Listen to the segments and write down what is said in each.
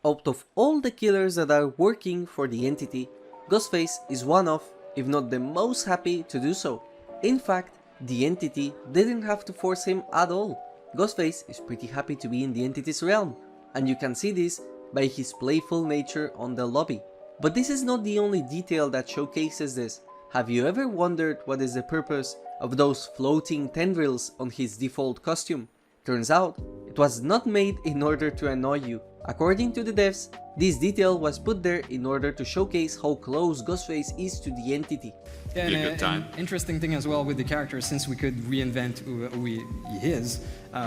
Out of all the killers that are working for the entity, Ghostface is one of, if not the most happy to do so. In fact, the entity didn't have to force him at all. Ghostface is pretty happy to be in the entity's realm, and you can see this by his playful nature on the lobby. But this is not the only detail that showcases this. Have you ever wondered what is the purpose of those floating tendrils on his default costume? Turns out, it was not made in order to annoy you. According to the devs, this detail was put there in order to showcase how close Ghostface is to the entity. Yeah, and an interesting thing as well with the character, since we could reinvent who he is,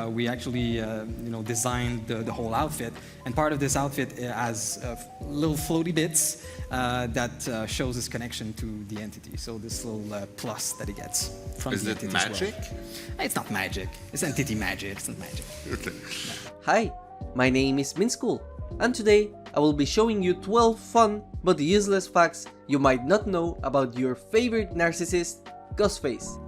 we actually designed the whole outfit, and part of this outfit has little floaty bits that shows his connection to the entity. So this little plus that he gets from the entity. Is it magic? Well. It's not magic. It's entity magic. It's not magic. Okay. No. Hi, my name is MintSkull, and today I will be showing you 12 fun but useless facts you might not know about your favorite narcissist, Ghostface.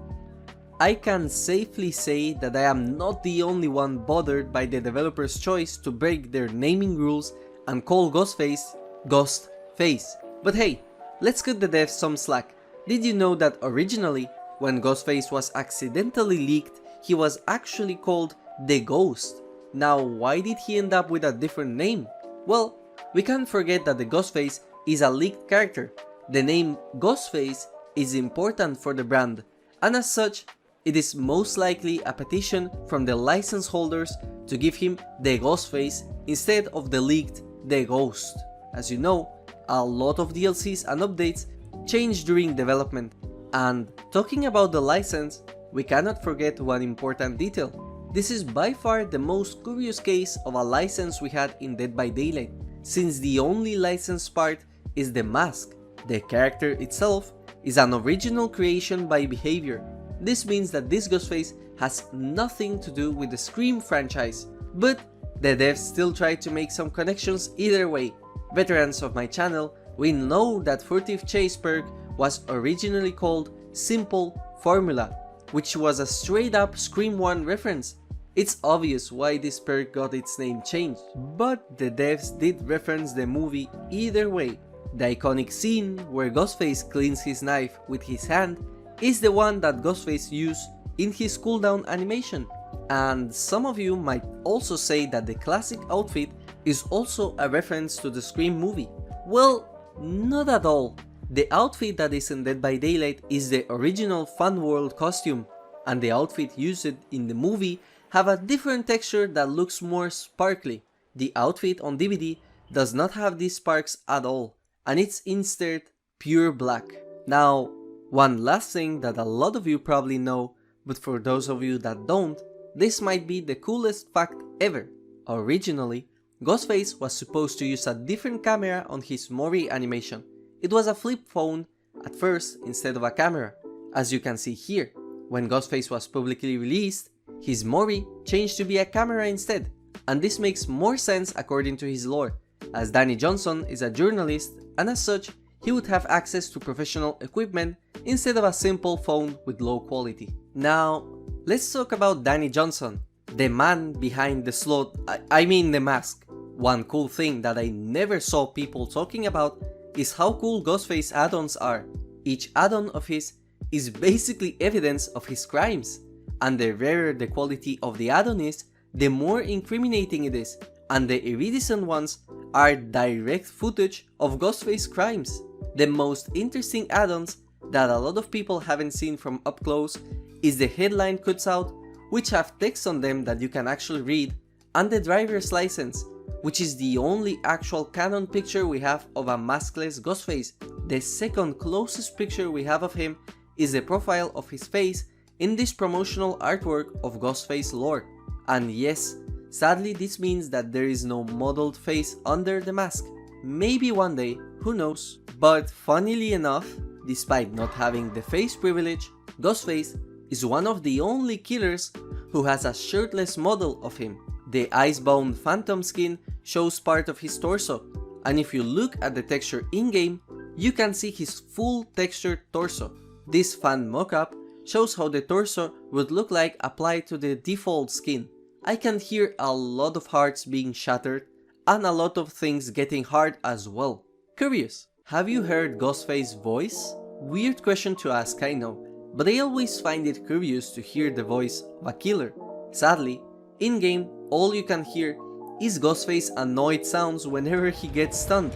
I can safely say that I am not the only one bothered by the developer's choice to break their naming rules and call Ghostface Ghostface. But hey, let's cut the devs some slack. Did you know that originally, when Ghostface was accidentally leaked, he was actually called The Ghost? Now, why did he end up with a different name? Well, we can't forget that the Ghostface is a leaked character. The name Ghostface is important for the brand, and as such, it is most likely a petition from the license holders to give him the Ghostface instead of the leaked The Ghost. As you know, a lot of DLCs and updates change during development, and talking about the license, we cannot forget one important detail. This is by far the most curious case of a license we had in Dead by Daylight, since the only licensed part is the mask. The character itself is an original creation by Behavior. This means that this Ghostface has nothing to do with the Scream franchise, but the devs still try to make some connections either way. Veterans of my channel, we know that Furtive Chase perk was originally called Simple Formula, which was a straight up Scream 1 reference. It's obvious why this perk got its name changed, but the devs did reference the movie either way. The iconic scene where Ghostface cleans his knife with his hand is the one that Ghostface used in his cooldown animation. And some of you might also say that the classic outfit is also a reference to the Scream movie. Well, not at all. The outfit that is in Dead by Daylight is the original Fun World costume, and the outfit used in the movie have a different texture that looks more sparkly. The outfit on DVD does not have these sparks at all, and it's instead pure black. Now, one last thing that a lot of you probably know, but for those of you that don't, this might be the coolest fact ever. Originally, Ghostface was supposed to use a different camera on his Mori animation. It was a flip phone at first instead of a camera, as you can see here. When Ghostface was publicly released, his Mori changed to be a camera instead, and this makes more sense according to his lore, as Danny Johnson is a journalist and as such, he would have access to professional equipment instead of a simple phone with low quality. Now, let's talk about Danny Johnson, the man behind the the mask. One cool thing that I never saw people talking about is how cool Ghostface add-ons are. Each add-on of his is basically evidence of his crimes, and the rarer the quality of the add-on is, the more incriminating it is, and the iridescent ones are direct footage of Ghostface crimes. The most interesting add-ons that a lot of people haven't seen from up close is the headline cutout, which have text on them that you can actually read, and the driver's license, which is the only actual canon picture we have of a maskless Ghostface. The second closest picture we have of him is the profile of his face in this promotional artwork of Ghostface lore. And yes, sadly this means that there is no modeled face under the mask. Maybe one day, who knows? But funnily enough, despite not having the face privilege, Ghostface is one of the only killers who has a shirtless model of him. The Icebound Phantom skin shows part of his torso, and if you look at the texture in-game, you can see his full textured torso. This fan mockup shows how the torso would look like applied to the default skin. I can hear a lot of hearts being shattered and a lot of things getting hard as well. Curious, have you heard Ghostface's voice? Weird question to ask, I know, but I always find it curious to hear the voice of a killer. Sadly, in-game, all you can hear is Ghostface's annoyed sounds whenever he gets stunned.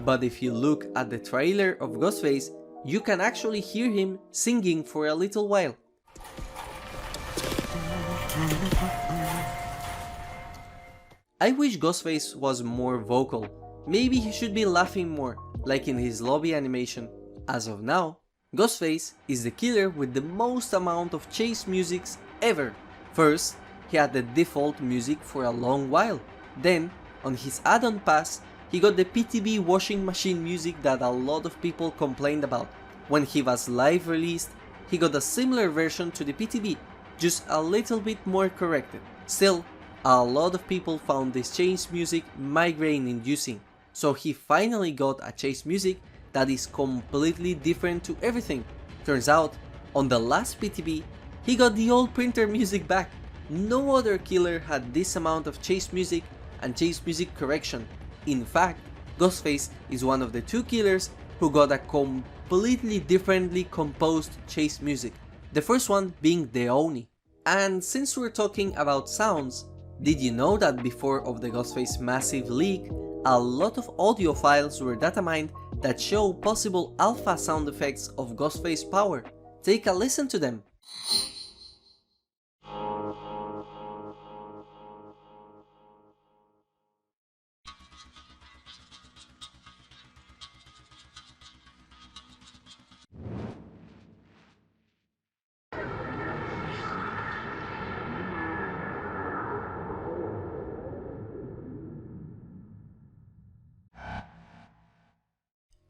But if you look at the trailer of Ghostface, you can actually hear him singing for a little while. I wish Ghostface was more vocal. Maybe he should be laughing more, like in his lobby animation. As of now, Ghostface is the killer with the most amount of chase musics ever. First, he had the default music for a long while. Then, on his add-on pass, he got the PTB washing machine music that a lot of people complained about. When he was live released, he got a similar version to the PTB, just a little bit more corrected. Still, a lot of people found this chase music migraine inducing, so he finally got a chase music that is completely different to everything. Turns out, on the last PTB, he got the old printer music back. No other killer had this amount of chase music and chase music correction. In fact, Ghostface is one of the 2 killers who got a completely differently composed chase music, the first one being the Oni. And since we're talking about sounds, did you know that before of the Ghostface massive leak, a lot of audio files were data mined that show possible alpha sound effects of Ghostface power? Take a listen to them.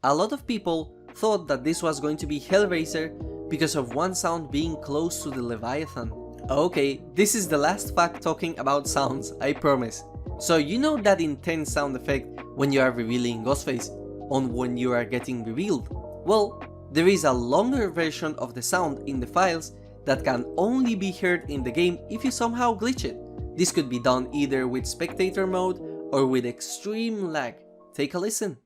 A lot of people thought that this was going to be Hellraiser because of one sound being close to the Leviathan. Okay, this is the last fact talking about sounds, I promise. So you know that intense sound effect when you are revealing Ghostface, on when you are getting revealed? Well, there is a longer version of the sound in the files that can only be heard in the game if you somehow glitch it. This could be done either with spectator mode or with extreme lag. Take a listen.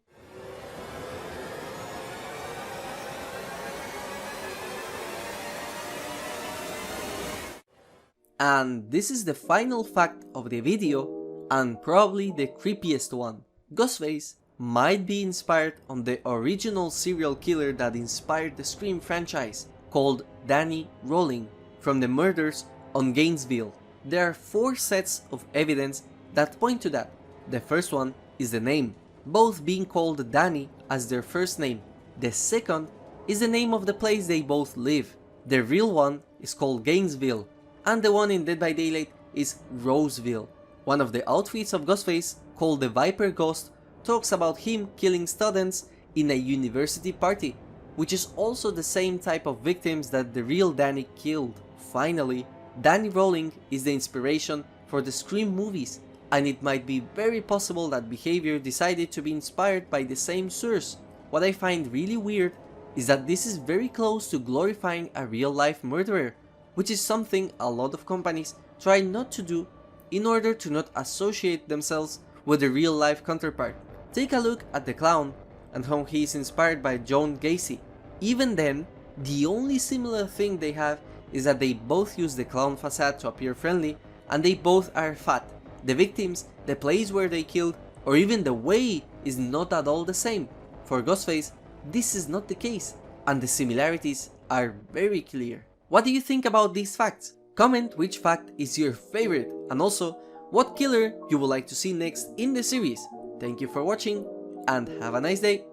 And this is the final fact of the video, and probably the creepiest one. Ghostface might be inspired on the original serial killer that inspired the Scream franchise, called Danny Rolling, from the murders on Gainesville. There are 4 sets of evidence that point to that. The first one is the name, both being called Danny as their first name. The second is the name of the place they both live. The real one is called Gainesville, and the one in Dead by Daylight is Roseville. One of the outfits of Ghostface, called the Viper Ghost, talks about him killing students in a university party, which is also the same type of victims that the real Danny killed. Finally, Danny Rolling is the inspiration for the Scream movies, and it might be very possible that behavior decided to be inspired by the same source. What I find really weird is that this is very close to glorifying a real-life murderer, which is something a lot of companies try not to do in order to not associate themselves with a real-life counterpart. Take a look at the clown and how he is inspired by John Gacy. Even then, the only similar thing they have is that they both use the clown facade to appear friendly, and they both are fat. The victims, the place where they killed, or even the way is not at all the same. For Ghostface, this is not the case, and the similarities are very clear. What do you think about these facts? Comment which fact is your favorite, and also what killer you would like to see next in the series. Thank you for watching, and have a nice day!